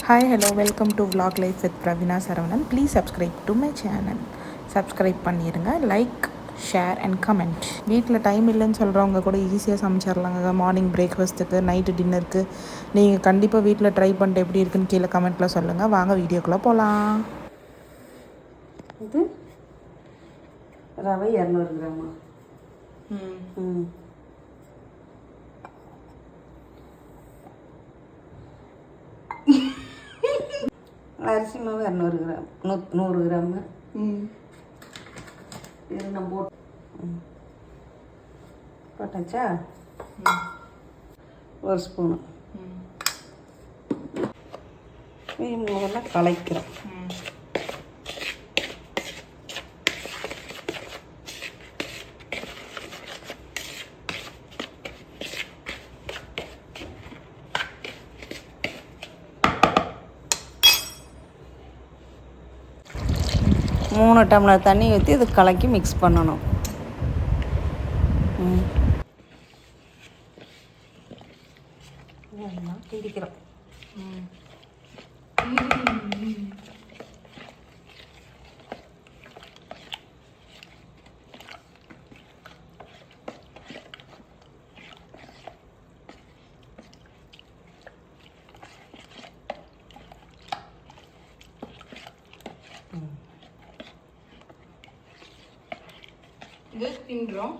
Hi, hello, welcome to Vlog Life with Pravina Saravanan. Please subscribe to my channel. Subscribe பண்ணிடுங்க, like, share and comment. வீட்டில் time இல்லைன்னு சொல்கிறவங்க கூட ஈஸியாக சமைச்சிடலாங்க. Morning பிரேக்ஃபாஸ்ட்டுக்கு, நைட்டு டின்னருக்கு. நீங்கள் கண்டிப்பாக வீட்டில் ட்ரை பண்ணிட்டு எப்படி இருக்குன்னு கீழே கமெண்ட்டில் சொல்லுங்கள். வாங்க வீடியோக்குள்ளே போகலாம். இது ரவை 200 கிராமா. அரிசி மாவு 200 கிராம், 100 கிராமு. இது நம்ம போட்டாச்சா? ஒரு ஸ்பூனு முதல்ல கலைக்கிறோம். மூணு டம்ளர் தண்ணி ஊற்றி இது கலக்கி மிக்ஸ் பண்ணணும். கிண்டிக்கிறோம். இது கிண்டுறோம்.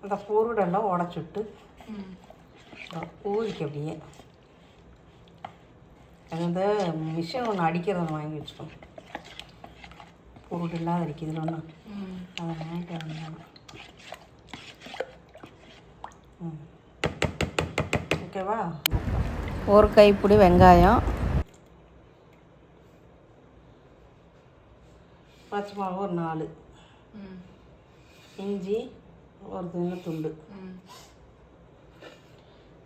அந்த பொருடெல்லாம் உடச்சுட்டு ஊறிக்கு அப்படியே அந்த மிஷின் ஒன்று அடிக்கிறத வாங்கி வச்சுக்கணும். பொருள் இல்லாத அடிக்குதுல ஒன்று, அதை வாங்கிட்டு வந்தோம். ஓகேவா? ஒரு கைப்பிடி வெங்காயம், பச்சை மிளகா ஒரு 4, இஞ்சி ஒரு துண்டு,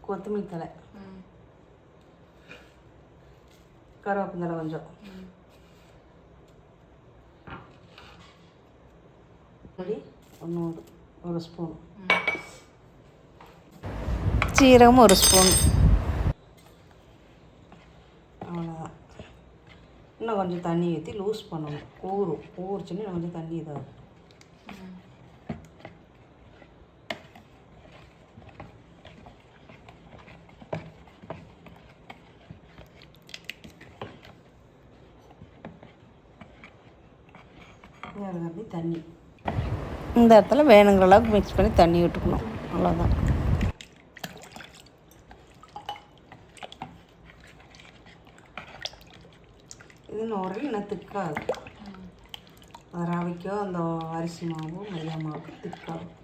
கொத்தமல்லி தழை, கருவேப்பிலை கொஞ்சம், பொடி ஒரு ஸ்பூன், சீரகம் ஒரு ஸ்பூன். அவ்வளோதான். இன்னும் கொஞ்சம் தண்ணி ஊற்றி லூஸ் பண்ணணும். ஊறிச்சுன்னு இன்னும் கொஞ்சம் தண்ணி இதாகும். தண்ணி இந்த இடத்துல வேணுங்கிற அளவுக்கு மிக்ஸ் பண்ணி தண்ணி விட்டுக்கணும். அவ்வளோதான். இது நோரில் இன்னும் திக்காது. அது ரவைக்கோ அந்த அரிசி மாவும் மைதா மாவுக்கு திக்காகும்.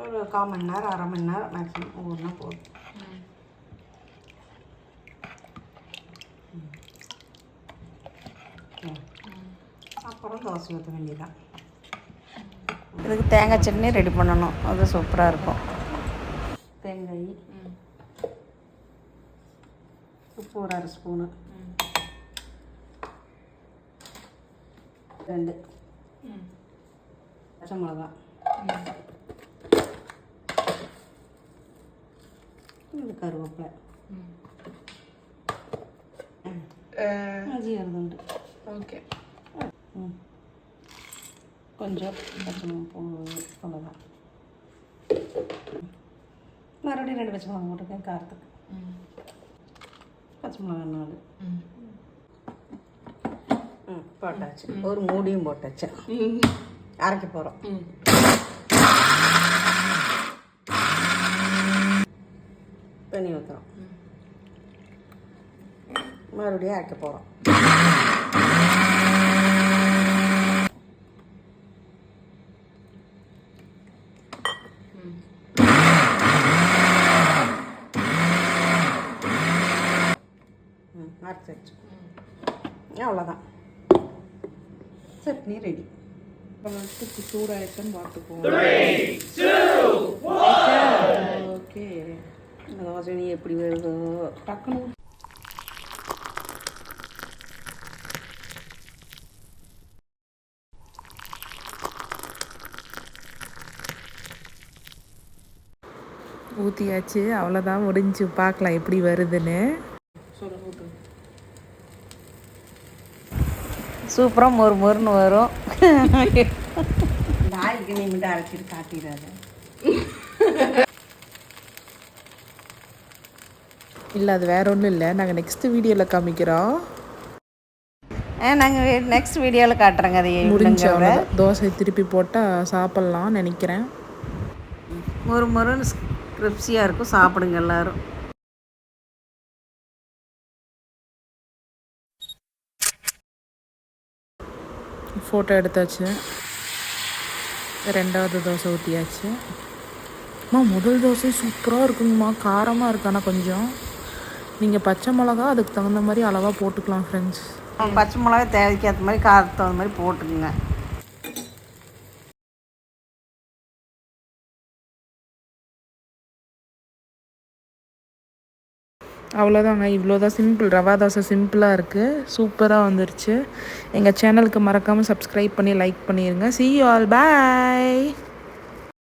ஒரு 1/4 மணி நேரம், அரை மணி நேரம் மேக்ஸிமம் ஊறினா போதும். அப்புறம் தோசை ஊற்ற வேண்டியதான். இதுக்கு தேங்காய் சட்னி ரெடி பண்ணணும். அது சூப்பராக இருக்கும். தேங்காய், உப்பு ஒரு 1/2 ஸ்பூனு, 2 பச்சை மிளகா, இது கருவேப்பிலை, ஜீரகண்டு. ஓகே. கொஞ்சம் பச்சை மிளகா, அவ்வளோதான். மறுபடியும் 2 பச்சை மிளகா போட்டுருக்கேன் காரத்துக்கு. பச்சை மிளகா 4 போட்டாச்சு. ஒரு மூடியும் போட்டாச்சு. அரைக்க போகிறோம். தண்ணி ஊற்றுறோம். மறுபடியும் அரைக்க போகிறோம். அரைச்சாச்சு. அவ்வளோதான். சட்னி ரெடி. சூடாயிடுச்சுன்னு பார்த்துக்குவோம். ஓகே. இந்த தோசை எப்படி வருதோ டக்குனு ஊற்றியாச்சு, அவ்வளோதான் முடிஞ்சு. பார்க்கலாம் எப்படி வருதுன்னு. சூப்பராக மொறு மொறுன்னு வரும். இந்த ஆயிலுக்கு நீ மட்டும் அரைச்சிட்டு காட்டிடாது. இல்லை, அது வேற ஒன்றும் இல்லை. நாங்கள் நெக்ஸ்ட் வீடியோவில் காமிக்கிறோம். நாங்கள் நெக்ஸ்ட் வீடியோவில் காட்டுறோங்க. அதை முடிஞ்ச தோசை திருப்பி போட்டால் சாப்பிட்லாம்னு நினைக்கிறேன். மொறு மொறுன்னு கிரிப்ஸியாக இருக்கும். சாப்பிடுங்க எல்லோரும். ஃபோட்டோ எடுத்தாச்சு. ரெண்டாவது தோசை ஊற்றியாச்சு. முதல் தோசை சூப்பராக இருக்குங்கம்மா. காரமாக இருக்கு. ஆனால் கொஞ்சம் நீங்கள் பச்சை மிளகா அதுக்கு தகுந்த மாதிரி அளவாக போட்டுக்கலாம் ஃப்ரெண்ட்ஸ். பச்சை மிளகா தேவைக்கு ஏற்ற மாதிரி, காரத்துக்கு தகுந்த மாதிரி போட்டுக்குங்க. அவ்வளோதாங்க, இவ்வளோதான். சிம்பிள் ரவா தோசை சிம்பிளாக இருக்குது, சூப்பராக வந்துருச்சு. எங்கள் சேனலுக்கு மறக்காமல் சப்ஸ்கிரைப் பண்ணி லைக் பண்ணிடுங்க. See you all, bye.